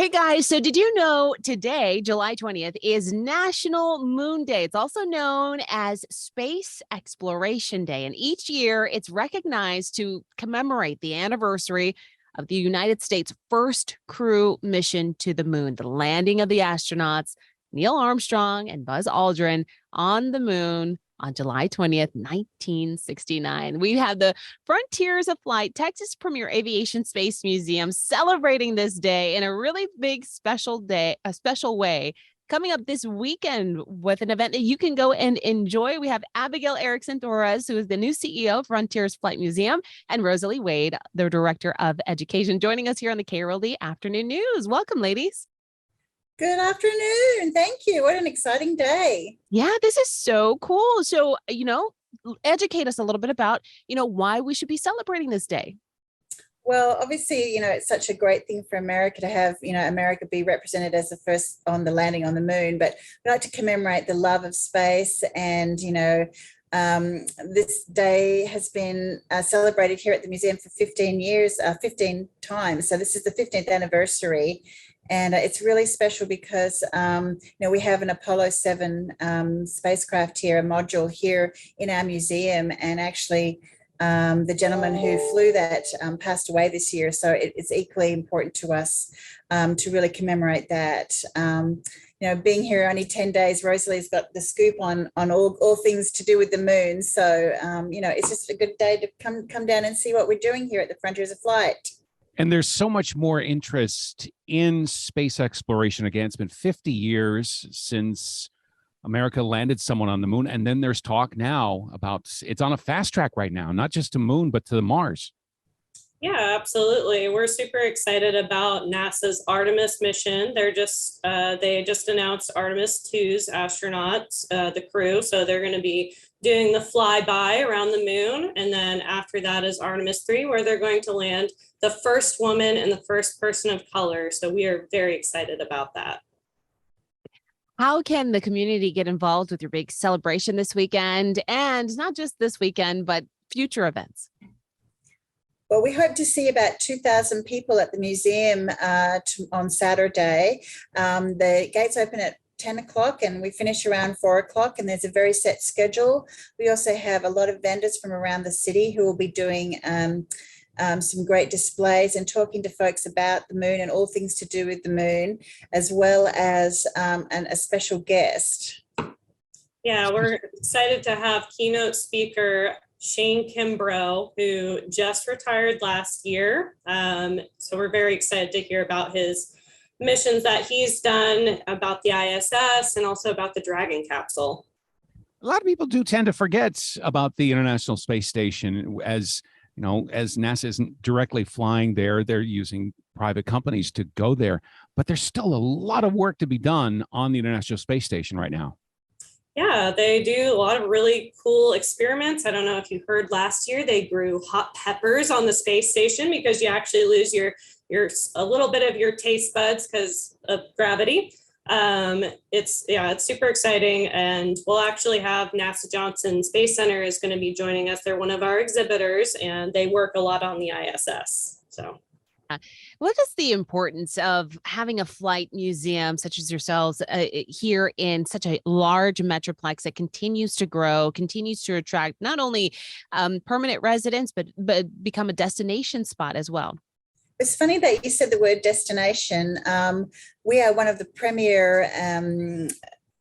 Hey guys, so did you know today, July 20th, is National Moon Day? It's also known as Space Exploration Day. And each year it's recognized to commemorate the anniversary of the United States' first crew mission to the moon, the landing of the astronauts, Neil Armstrong and Buzz Aldrin on the moon on July 20th, 1969. We have the Frontiers of Flight, Texas Premier Aviation Space Museum celebrating this day in a really big special day, a special way. Coming up this weekend with an event that you can go and enjoy. We have Abigail Erickson Torres, who is the new CEO of Frontiers Flight Museum, and Rosalie Wade, the Director of Education, joining us here on the KRLD Afternoon News. Welcome, ladies. Good afternoon. Thank you. What an exciting day. Yeah, this is so cool. So, educate us a little bit about, why we should be celebrating this day. Well, obviously, it's such a great thing for America to have, America be represented as the first on the landing on the moon. But we like to commemorate the love of space. And, this day has been celebrated here at the museum for 15 years, 15 times. So this is the 15th anniversary. And it's really special because, we have an Apollo 7 spacecraft here, a module here in our museum. And actually, the gentleman who flew that passed away this year. So it's equally important to us to really commemorate that. Being here only 10 days, Rosalie's got the scoop on all things to do with the moon. So, it's just a good day to come down and see what we're doing here at the Frontiers of Flight. And there's so much more interest in space exploration. Again, it's been 50 years since America landed someone on the moon. And then there's talk now about it's on a fast track right now, not just to moon, but to Mars. Yeah, absolutely. We're super excited about NASA's Artemis mission. They just announced Artemis 2's astronauts, the crew. So they're going to be doing the flyby around the moon. And then after that is Artemis 3, where they're going to land the first woman and the first person of color. So we are very excited about that. How can the community get involved with your big celebration this weekend? And not just this weekend, but future events? Well, we hope to see about 2,000 people at the museum on Saturday. The gates open at 10 o'clock and we finish around 4 o'clock, and there's a very set schedule. We also have a lot of vendors from around the city who will be doing some great displays and talking to folks about the moon and all things to do with the moon, as well as a special guest. Yeah, we're excited to have keynote speaker Shane Kimbrough, who just retired last year. So we're very excited to hear about his missions that he's done, about the ISS, and also about the Dragon capsule. A lot of people do tend to forget about the International Space Station. As NASA isn't directly flying there, they're using private companies to go there. But there's still a lot of work to be done on the International Space Station right now. Yeah, they do a lot of really cool experiments. I don't know if you heard last year, they grew hot peppers on the space station because you actually lose your a little bit of your taste buds because of gravity. It's super exciting, and we'll actually have NASA Johnson Space Center is going to be joining us. They're one of our exhibitors, and they work a lot on the ISS. So. What is the importance of having a flight museum such as yourselves here in such a large metroplex that continues to grow, continues to attract not only permanent residents, but become a destination spot as well? It's funny that you said the word destination. We are one of the premier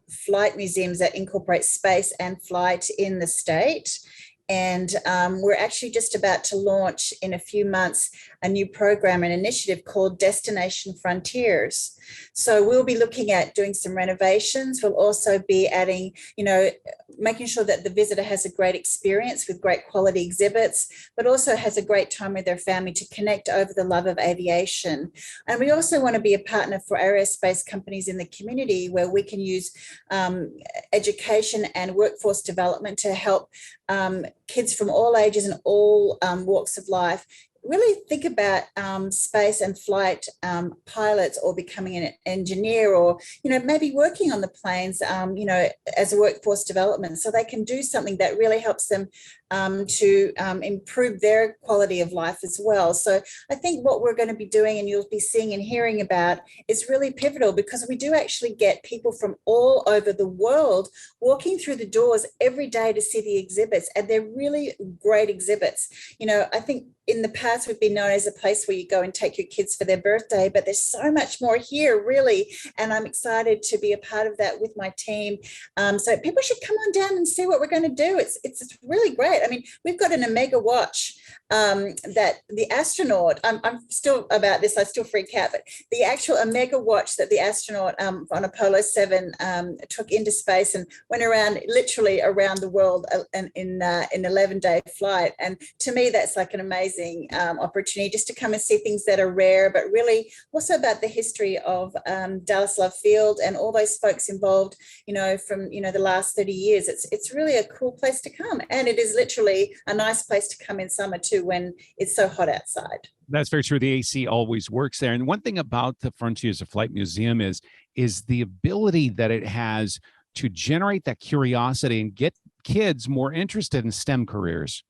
flight museums that incorporate space and flight in the state. And we're actually just about to launch in a few months a new program, an initiative called Destination Frontiers. So we'll be looking at doing some renovations. We'll also be adding, making sure that the visitor has a great experience with great quality exhibits, but also has a great time with their family to connect over the love of aviation. And we also want to be a partner for aerospace companies in the community where we can use education and workforce development to help kids from all ages and all walks of life really think about space and flight pilots, or becoming an engineer, or maybe working on the planes as a workforce development, so they can do something that really helps them to improve their quality of life as well. So I think what we're going to be doing, and you'll be seeing and hearing about, is really pivotal, because we do actually get people from all over the world walking through the doors every day to see the exhibits, and they're really great exhibits. I think in the past we've been known as a place where you go and take your kids for their birthday, but there's so much more here, really, and I'm excited to be a part of that with my team. So people should come on down and see what we're going to do. It's really great. I mean, we've got an Omega watch that the astronaut, I'm still about this, I still freak out, but the actual Omega watch that the astronaut on Apollo 7 took into space and went literally around the world in 11-day flight. And to me, that's like an amazing opportunity just to come and see things that are rare, but really also about the history of Dallas Love Field and all those folks involved, from, the last 30 years. It's really a cool place to come. And it is literally a nice place to come in summer too, when it's so hot outside. That's very true. The AC always works there. And one thing about the Frontiers of Flight Museum is the ability that it has to generate that curiosity and get kids more interested in STEM careers.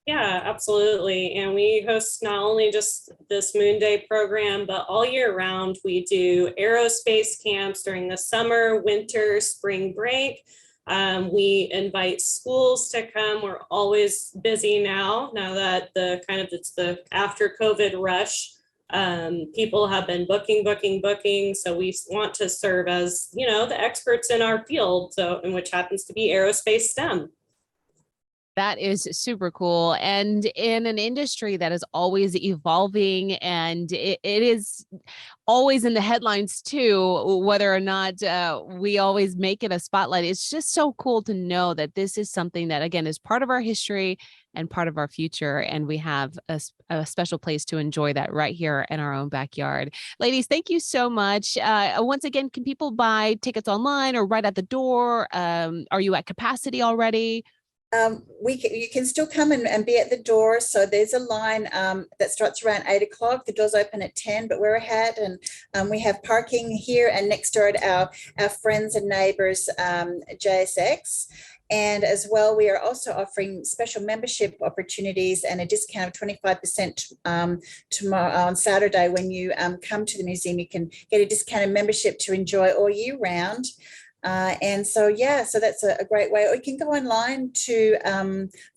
Yeah, absolutely. And we host not only just this Moon Day program, but all year round, we do aerospace camps during the summer, winter, spring break. We invite schools to come. We're always busy now that it's the after COVID rush. People have been booking. So we want to serve as, the experts in our field, in which happens to be aerospace STEM. That is super cool. And in an industry that is always evolving, and it is always in the headlines too, whether or not we always make it a spotlight, it's just so cool to know that this is something that, again, is part of our history and part of our future. And we have a special place to enjoy that right here in our own backyard. Ladies, thank you so much. Once again, can people buy tickets online or right at the door? Are you at capacity already? You can still come and be at the door. So there's a line that starts around 8 o'clock. The doors open at 10, but we're ahead, and we have parking here and next door to our friends and neighbors, JSX. And as well, we are also offering special membership opportunities and a discount of 25% tomorrow on Saturday. When you come to the museum, you can get a discounted membership to enjoy all year round. So that's a great way. Or you can go online to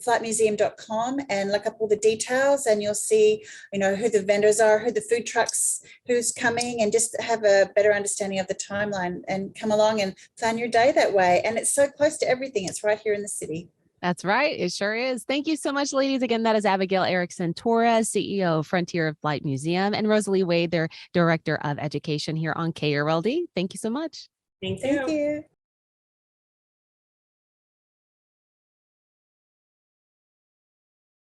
flightmuseum.com and look up all the details, and you'll see, who the vendors are, who the food trucks, who's coming, and just have a better understanding of the timeline and come along and plan your day that way. And it's so close to everything. It's right here in the city. That's right. It sure is. Thank you so much, ladies. Again, that is Abigail Erickson Torres, CEO of Frontier of Flight Museum, and Rosalie Wade, their Director of Education here on KRLD. Thank you so much. Thank you.